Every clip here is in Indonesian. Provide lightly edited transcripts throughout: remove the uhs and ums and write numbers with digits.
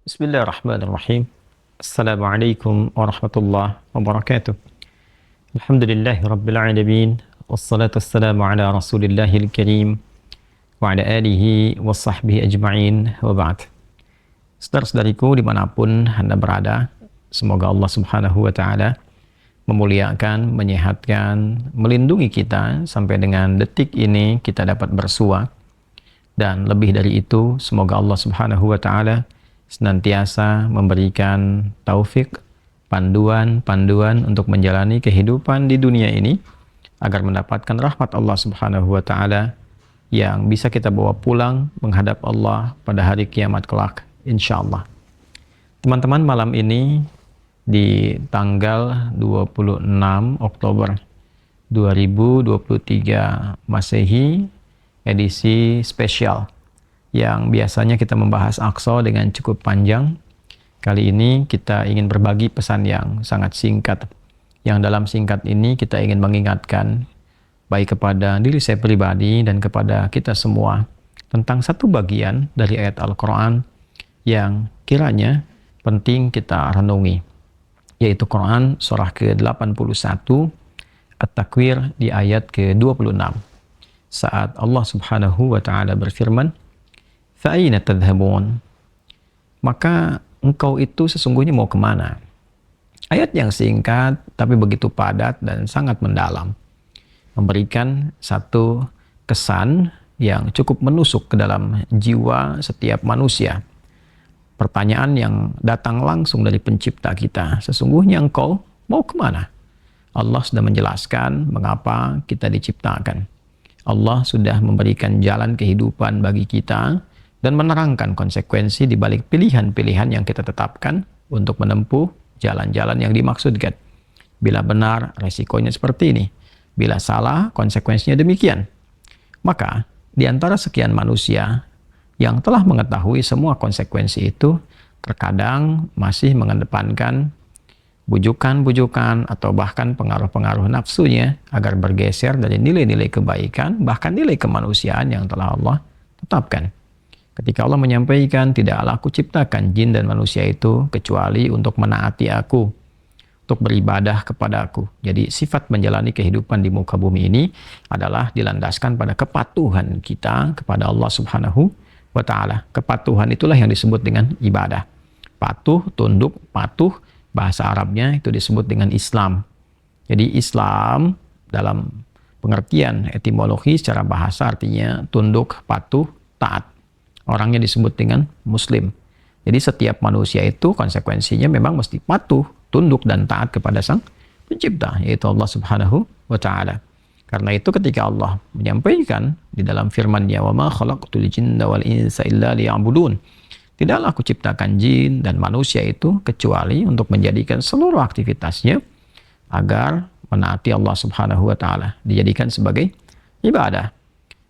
Bismillahirrahmanirrahim. Assalamualaikum warahmatullahi wabarakatuh. Alhamdulillahi rabbil alamin. Wassalatu wassalamu ala rasulillahil karim wa ala alihi wa sahbihi ajma'in wa ba'd. Saudara-saudariku dimanapun Anda berada, semoga Allah subhanahu wa ta'ala memuliakan, menyehatkan, melindungi kita sampai dengan detik ini kita dapat bersua. Dan lebih dari itu, semoga Allah subhanahu wa ta'ala senantiasa memberikan taufik, panduan untuk menjalani kehidupan di dunia ini agar mendapatkan rahmat Allah Subhanahu wa taala yang bisa kita bawa pulang menghadap Allah pada hari kiamat kelak insyaallah. Teman-teman, malam ini di tanggal 26 Oktober 2023 Masehi, edisi spesial yang biasanya kita membahas Aqsa dengan cukup panjang. Kali ini kita ingin berbagi pesan yang sangat singkat, yang dalam singkat ini kita ingin mengingatkan baik kepada diri saya pribadi dan kepada kita semua tentang satu bagian dari ayat Al-Quran yang kiranya penting kita renungi, yaitu Quran surah ke-81 At-Takwir di ayat ke-26, saat Allah subhanahu wa ta'ala berfirman, Fa'ina tadhabun, maka engkau itu sesungguhnya mau kemana? Ayat yang singkat tapi begitu padat dan sangat mendalam, memberikan satu kesan yang cukup menusuk ke dalam jiwa setiap manusia. Pertanyaan yang datang langsung dari pencipta kita, sesungguhnya engkau mau kemana? Allah sudah menjelaskan mengapa kita diciptakan. Allah sudah memberikan jalan kehidupan bagi kita dan menerangkan konsekuensi di balik pilihan-pilihan yang kita tetapkan untuk menempuh jalan-jalan yang dimaksudkan. Bila benar, resikonya seperti ini. Bila salah, konsekuensinya demikian. Maka, di antara sekian manusia yang telah mengetahui semua konsekuensi itu, terkadang masih mengedepankan bujukan-bujukan atau bahkan pengaruh-pengaruh nafsunya agar bergeser dari nilai-nilai kebaikan, bahkan nilai kemanusiaan yang telah Allah tetapkan. Ketika Allah menyampaikan, tidaklah aku ciptakan jin dan manusia itu kecuali untuk menaati aku, untuk beribadah kepada aku. Jadi sifat menjalani kehidupan di muka bumi ini adalah dilandaskan pada kepatuhan kita kepada Allah subhanahu wa ta'ala. Kepatuhan itulah yang disebut dengan ibadah. Patuh, tunduk, patuh, bahasa Arabnya itu disebut dengan Islam. Jadi Islam dalam pengertian etimologi secara bahasa artinya tunduk, patuh, taat. Orangnya disebut dengan Muslim. Jadi setiap manusia itu konsekuensinya memang mesti patuh, tunduk dan taat kepada Sang Pencipta, yaitu Allah Subhanahu wa ta'ala. Karena itu ketika Allah menyampaikan di dalam firman-Nya, "Wa ma khalaqtul jinna wal insa illa liya'budun." Tidaklah aku ciptakan jin dan manusia itu kecuali untuk menjadikan seluruh aktivitasnya agar menaati Allah Subhanahu wa ta'ala, dijadikan sebagai ibadah.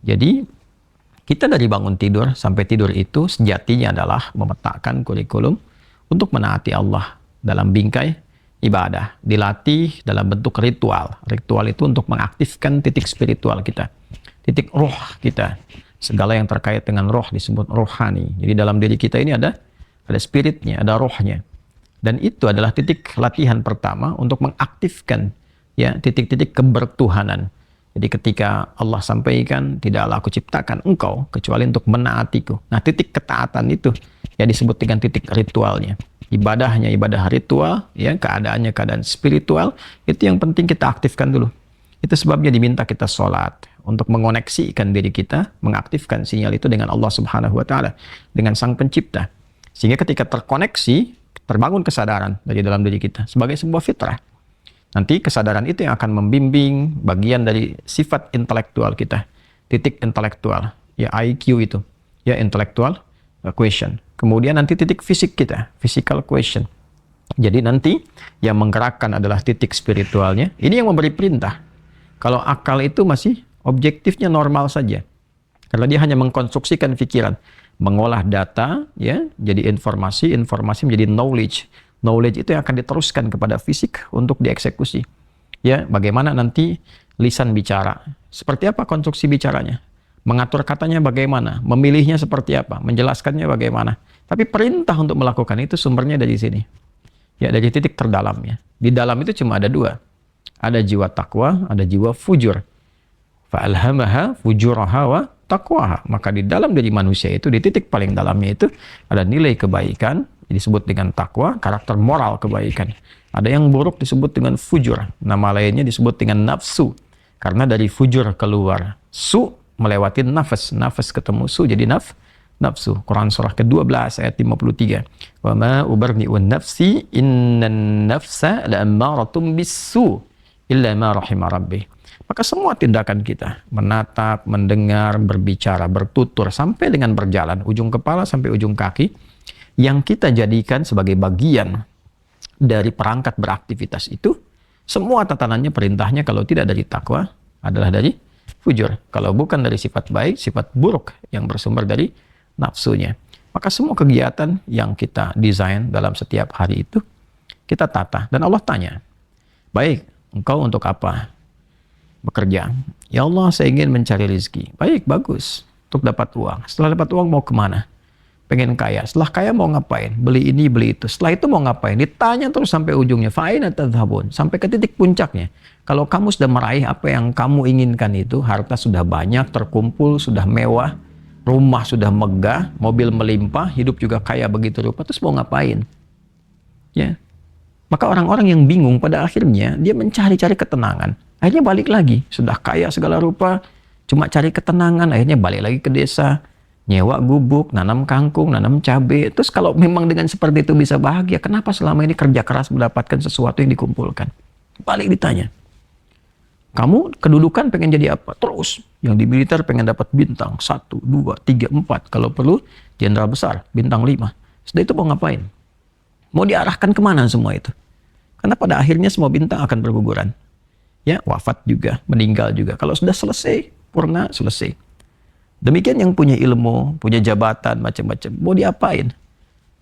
Jadi kita dari bangun tidur sampai tidur itu sejatinya adalah memetakan kurikulum untuk menaati Allah dalam bingkai ibadah. Dilatih dalam bentuk ritual. Ritual itu untuk mengaktifkan titik spiritual kita, titik roh kita. Segala yang terkait dengan roh disebut rohani. Jadi dalam diri kita ini ada spiritnya, ada rohnya. Dan itu adalah titik latihan pertama untuk mengaktifkan ya titik-titik kebertuhanan. Jadi ketika Allah sampaikan, tidaklah aku ciptakan engkau kecuali untuk menaatiku. Nah, titik ketaatan itu ya disebut dengan titik ritualnya. Ibadahnya ibadah ritual, ya keadaannya keadaan spiritual, itu yang penting kita aktifkan dulu. Itu sebabnya diminta kita sholat untuk mengoneksikan diri kita, mengaktifkan sinyal itu dengan Allah Subhanahu wa ta'ala, dengan Sang Pencipta. Sehingga ketika terkoneksi, terbangun kesadaran dari dalam diri kita sebagai sebuah fitrah. Nanti kesadaran itu yang akan membimbing bagian dari sifat intelektual kita, titik intelektual, ya IQ itu, ya intellectual question. Kemudian nanti titik fisik kita, physical question. Jadi nanti yang menggerakkan adalah titik spiritualnya. Ini yang memberi perintah. Kalau akal itu masih objektifnya normal saja. Kalau dia hanya mengkonstruksikan pikiran, mengolah data, ya jadi informasi, informasi menjadi knowledge. Knowledge itu yang akan diteruskan kepada fisik untuk dieksekusi. Ya, bagaimana nanti lisan bicara? Seperti apa konstruksi bicaranya? Mengatur katanya bagaimana? Memilihnya seperti apa? Menjelaskannya bagaimana? Tapi perintah untuk melakukan itu sumbernya dari sini. Ya, dari titik terdalamnya. Di dalam itu cuma ada dua. Ada jiwa takwa, ada jiwa fujur. Fa'alhamaha fujuraha wa taqwaha. Maka di dalam diri manusia itu, di titik paling dalamnya itu, ada nilai kebaikan, disebut dengan takwa, karakter moral kebaikan. Ada yang buruk disebut dengan fujur. Nama lainnya disebut dengan nafsu. Karena dari fujur keluar su, melewati nafas. Nafas ketemu su, jadi nafsu. Quran surah ke-12 ayat 53. Wa ma ubarni'un nafsi innan nafsa la'ammaratum bisu illa ma rahima rabbih. Maka semua tindakan kita, menatap, mendengar, berbicara, bertutur, sampai dengan berjalan, ujung kepala sampai ujung kaki, yang kita jadikan sebagai bagian dari perangkat beraktivitas itu, semua tatanannya, perintahnya kalau tidak dari takwa, adalah dari fujur. Kalau bukan dari sifat baik, sifat buruk yang bersumber dari nafsunya. Maka semua kegiatan yang kita desain dalam setiap hari itu, kita tata. Dan Allah tanya, baik, engkau untuk apa bekerja? Ya Allah, saya ingin mencari rezeki. Baik, bagus. Untuk dapat uang. Setelah dapat uang mau kemana? Pengen kaya. Setelah kaya mau ngapain? Beli ini, beli itu. Setelah itu mau ngapain? Ditanya terus sampai ujungnya. Fa'aina tadhhabun? Sampai ke titik puncaknya. Kalau kamu sudah meraih apa yang kamu inginkan itu, harta sudah banyak, terkumpul, sudah mewah, rumah sudah megah, mobil melimpah, hidup juga kaya begitu rupa, terus mau ngapain? Ya. Maka orang-orang yang bingung pada akhirnya dia mencari-cari ketenangan. Akhirnya balik lagi, sudah kaya segala rupa, cuma cari ketenangan, akhirnya balik lagi ke desa, nyewa gubuk, nanam kangkung, nanam cabai. Terus kalau memang dengan seperti itu bisa bahagia, kenapa selama ini kerja keras mendapatkan sesuatu yang dikumpulkan? Balik ditanya. Kamu kedudukan pengen jadi apa? Terus. Yang di militer pengen dapat bintang 1, 2, 3, 4. Kalau perlu, jenderal besar, bintang 5. Setelah itu mau ngapain? Mau diarahkan kemana semua itu? Karena pada akhirnya semua bintang akan berguguran. Ya, wafat juga, meninggal juga. Kalau sudah selesai, purna, selesai. Demikian yang punya ilmu, punya jabatan, macam-macam. Mau diapain?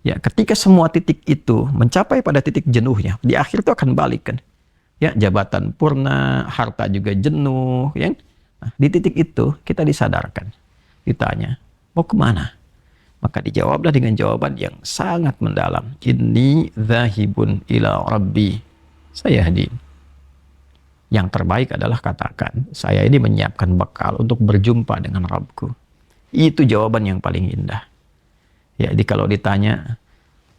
Ya, ketika semua titik itu mencapai pada titik jenuhnya, di akhir itu akan balik kan. Ya, jabatan purna, harta juga jenuh, ya. Nah, di titik itu kita disadarkan, ditanya, mau kemana? Maka dijawablah dengan jawaban yang sangat mendalam. Inni dzahibun ila rabbi sayahdin. Yang terbaik adalah katakan, saya ini menyiapkan bekal untuk berjumpa dengan Rabbku. Itu jawaban yang paling indah. Ya, jadi kalau ditanya,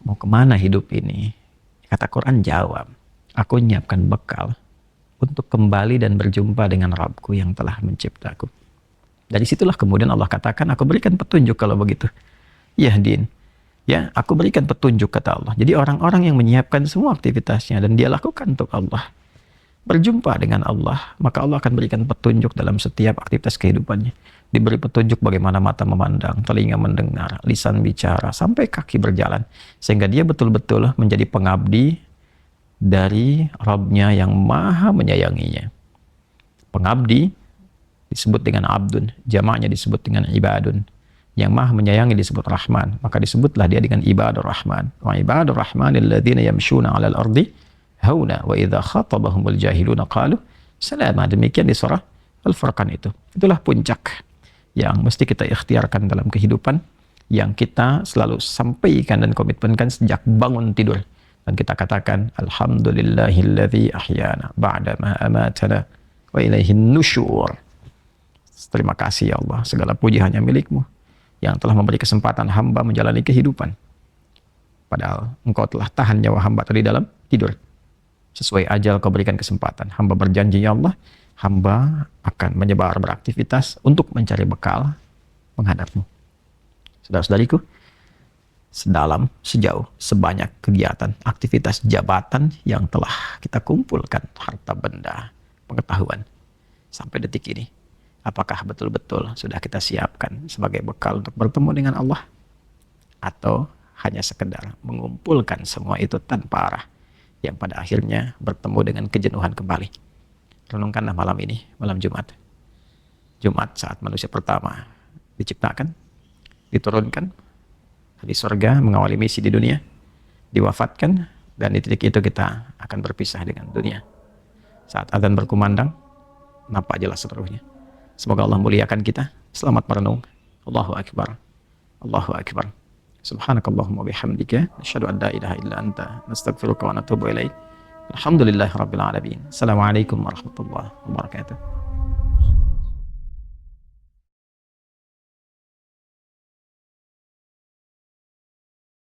mau kemana hidup ini? Kata Quran jawab, aku menyiapkan bekal untuk kembali dan berjumpa dengan Rabbku yang telah menciptaku. Dari situlah kemudian Allah katakan, aku berikan petunjuk kalau begitu. Yahdin. Ya, aku berikan petunjuk kata Allah. Jadi orang-orang yang menyiapkan semua aktivitasnya dan dia lakukan untuk Allah, berjumpa dengan Allah, maka Allah akan berikan petunjuk dalam setiap aktivitas kehidupannya. Diberi petunjuk bagaimana mata memandang, telinga mendengar, lisan bicara, sampai kaki berjalan. Sehingga dia betul-betul menjadi pengabdi dari Rabb-Nya yang maha menyayanginya. Pengabdi disebut dengan abdun, jamaknya disebut dengan ibadun. Yang maha menyayangi disebut Rahman, maka disebutlah dia dengan ibadur Rahman. Wa ibadur Rahman alladzina yamshuna 'alal ardi hauna wa idza khatabahumul jahiluna qalu salama. Demikian di surah Al-Furqan itu. Itulah puncak yang mesti kita ikhtiarkan dalam kehidupan, yang kita selalu sampaikan dan komitmenkan sejak bangun tidur. Dan kita katakan, alhamdulillahilladzi ahyana ba'da ma amatana wa ilaihin nusyur. Terima kasih ya Allah, segala puji hanya milik-Mu yang telah memberi kesempatan hamba menjalani kehidupan. Padahal Engkau telah tahan nyawa hamba tadi dalam tidur. Sesuai ajal Kau berikan kesempatan. Hamba berjanji ya Allah, hamba akan menyebar beraktivitas untuk mencari bekal menghadap-Mu. Saudara-saudariku, sedalam, sejauh, sebanyak kegiatan, aktivitas jabatan yang telah kita kumpulkan, harta benda, pengetahuan, sampai detik ini, apakah betul-betul sudah kita siapkan sebagai bekal untuk bertemu dengan Allah? Atau hanya sekedar mengumpulkan semua itu tanpa arah, yang pada akhirnya bertemu dengan kejenuhan kembali? Renungkanlah malam ini, malam Jumat. Jumat saat manusia pertama diciptakan, diturunkan di surga, mengawali misi di dunia, diwafatkan, dan di titik itu kita akan berpisah dengan dunia. Saat adzan berkumandang, nampak jelas seluruhnya. Semoga Allah muliakan kita. Selamat merenung. Allahu Akbar. Allahu Akbar. Subhanakallahumma bihamdika asyhadu an la ilaha illa anta nastaghfiruka wa natubu ilaik. Alhamdulillahirabbil alamin. Assalamualaikum warahmatullahi wabarakatuh.